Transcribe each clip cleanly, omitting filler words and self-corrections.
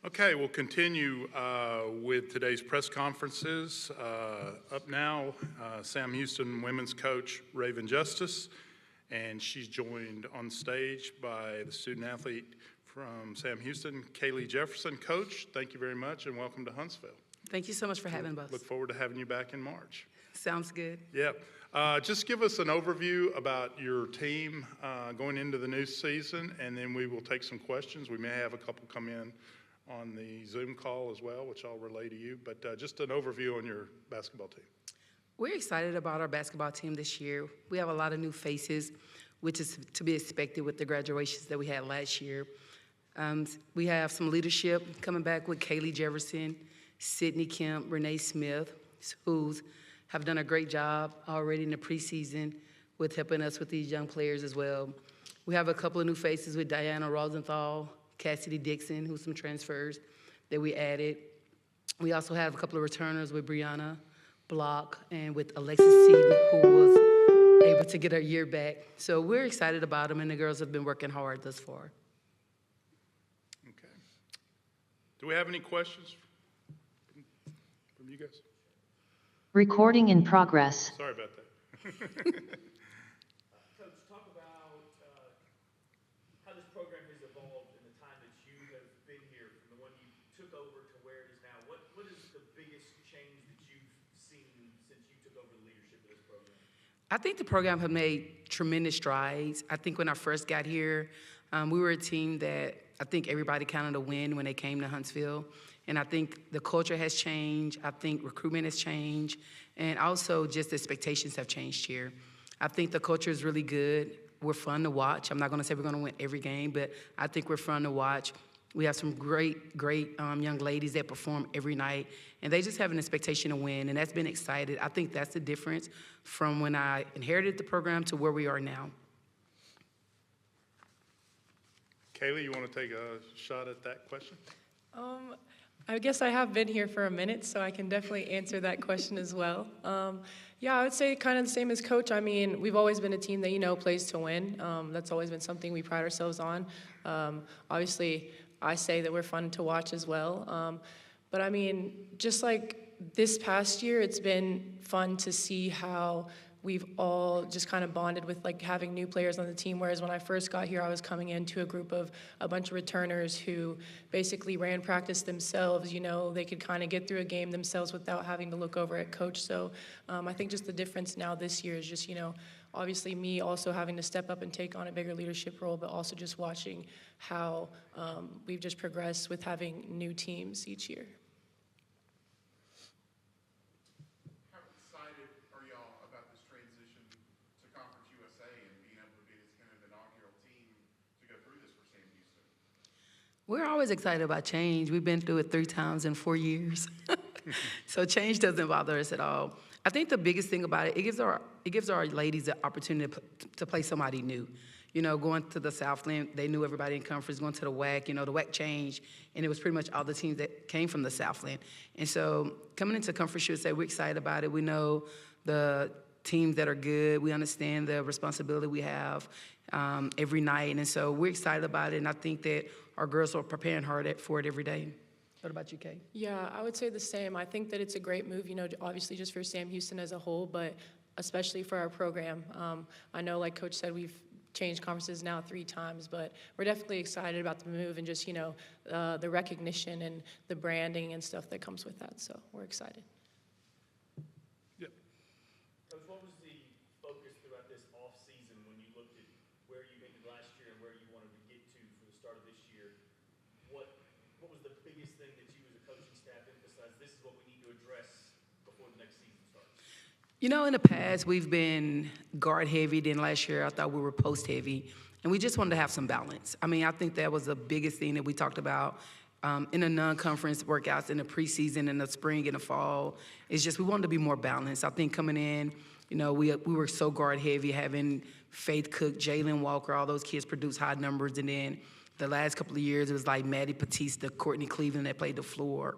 Okay, we'll continue with today's press conferences. Up now, Sam Houston women's coach Raven Justice, and she's joined on stage by the student athlete from Sam Houston, Kaylee Jefferson. Coach, thank you very much and welcome to Huntsville. Thank you so much for having us. Look forward to having you back in March. Sounds good. Yeah. Just give us an overview about your team going into the new season, and then we will take some questions. We may have a couple come in on the Zoom call as well, which I'll relay to you, but just an overview on your basketball team. We're excited about our basketball team this year. We have a lot of new faces, which is to be expected with the graduations that we had last year. We have some leadership coming back with Kaylee Jefferson, Sydney Kemp, Renee Smith, who have done a great job already in the preseason with helping us with these young players as well. We have a couple of new faces with Diana Rosenthal, Cassidy Dixon, who's some transfers that we added. We also have a couple of returners with Brianna Block and with Alexis Seaton, who was able to get her year back. So we're excited about them, and the girls have been working hard thus far. Okay. Do we have any questions from you guys? Recording in progress. Sorry about that. Coach, talk about how this program has evolved in the time that you have been here, from the one you took over to where it is now. What is the biggest change that you've seen since you took over the leadership of this program? I think the program has made tremendous strides. I think when I first got here, we were a team that I think everybody counted a win when they came to Huntsville. And I think the culture has changed. I think recruitment has changed. And also just expectations have changed here. I think the culture is really good. We're fun to watch. I'm not going to say we're going to win every game, but I think we're fun to watch. We have some great young ladies that perform every night, and they just have an expectation to win, and that's been excited. I think that's the difference from when I inherited the program to where we are now. Kaylee, you want to take a shot at that question? I guess I have been here for a minute, so I can definitely answer that question as well. Yeah, I would say kind of the same as Coach. I mean, we've always been a team that, plays to win. That's always been something we pride ourselves on. Obviously, I say that we're fun to watch as well. But I mean, just like this past year, it's been fun to see how we've all just kind of bonded with like having new players on the team, whereas when I first got here, I was coming into a group of a bunch of returners who basically ran practice themselves. They could kind of get through a game themselves without having to look over at Coach. So I think just the difference now this year is just, obviously me also having to step up and take on a bigger leadership role, but also just watching how we've just progressed with having new teams each year. We're always excited about change. We've been through it 3 times in 4 years. So change doesn't bother us at all. I think the biggest thing about it gives our ladies the opportunity to play somebody new. Going to the Southland, they knew everybody in conference. Going to the WAC, the WAC changed, and it was pretty much all the teams that came from the Southland. And so coming into conference USA, we're excited about it. We know the teams that are good. We understand the responsibility we have every night. And so we're excited about it, and I think that our girls are preparing hard for it every day. What about you, Kay? Yeah, I would say the same. I think that it's a great move, obviously just for Sam Houston as a whole, but especially for our program. I know, like Coach said, we've changed conferences now 3 times, but we're definitely excited about the move and just, the recognition and the branding and stuff that comes with that. So we're excited. Yep. Coach, what was the focus throughout this off season when you looked at where you ended last year and where you wanted to get to for the start of this year? What was the biggest thing that you as a coaching staff emphasized, this is what we need to address before the next season starts? In the past, we've been guard heavy. Then last year, I thought we were post heavy. And we just wanted to have some balance. I mean, I think that was the biggest thing that we talked about in the non-conference workouts in the preseason, in the spring, and the fall. It's just we wanted to be more balanced. I think coming in, we were so guard heavy, having Faith Cook, Jalen Walker, all those kids produce high numbers. And then the last couple of years, it was like Maddie Batista, Courtney Cleveland that played the floor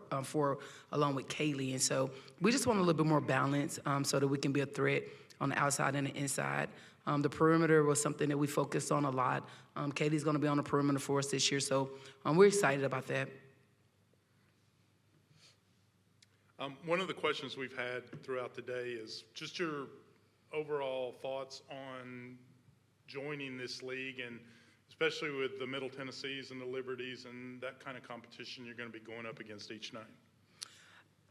along with Kaylee. And so we just want a little bit more balance so that we can be a threat on the outside and the inside. The perimeter was something that we focused on a lot. Katie's going to be on the perimeter for us this year, so we're excited about that. One of the questions we've had throughout the day is just your overall thoughts on joining this league, and especially with the Middle Tennessees and the Liberties and that kind of competition you're going to be going up against each night.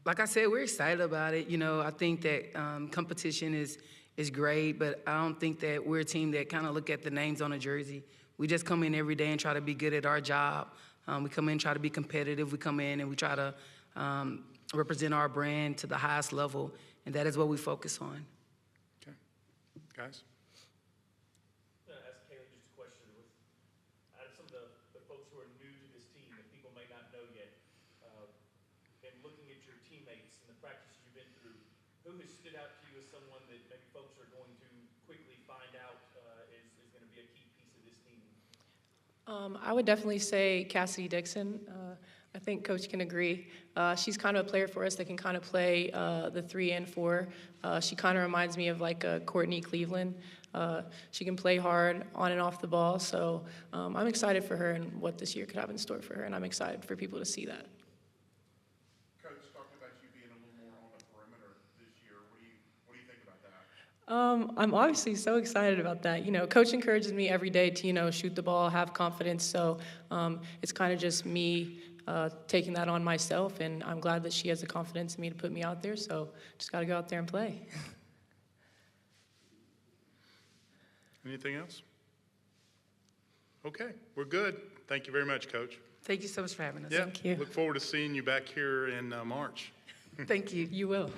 Like I said, we're excited about it. You know, I think that competition is great, but I don't think that we're a team that kind of look at the names on a jersey. We just come in every day and try to be good at our job. We come in and try to be competitive. We come in and we try to represent our brand to the highest level, and that is what we focus on. Okay. Guys? I'm going to ask Kaylee just a question. Out of some of the folks who are new to this team that people may not know yet, and looking at your teammates and the practices you've been through, who has stood out to you as someone that maybe folks are going to quickly find out is going to be a key piece of this team? I would definitely say Cassidy Dixon. I think Coach can agree. She's kind of a player for us that can kind of play the 3 and 4. She kind of reminds me of like a Courtney Cleveland. She can play hard on and off the ball, so I'm excited for her and what this year could have in store for her, and I'm excited for people to see that. Coach, talking about you being a little more on the perimeter this year, what do you think about that? I'm obviously so excited about that. You know, Coach encourages me every day to, you know, shoot the ball, have confidence. So it's kind of just me taking that on myself, and I'm glad that she has the confidence in me to put me out there. So just got to go out there and play. Anything else? Okay, we're good. Thank you very much, Coach. Thank you so much for having us. Yeah, Thank you. look forward to seeing you back here in March. Thank you. You will.